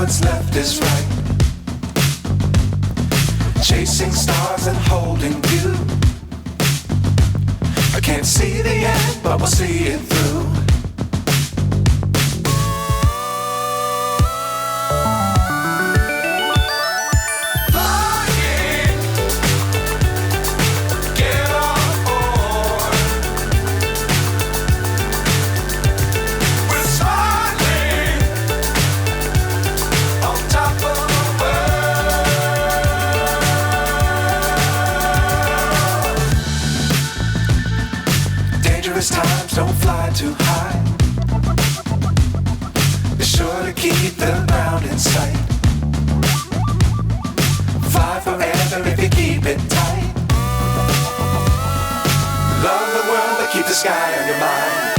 what's left is right. Chasing stars and holding you. I can't see the end, but we'll see it through. Times don't fly too high. Be sure to keep the ground in sight. Fly forever if you keep it tight. Love the world, but keep the sky on your mind.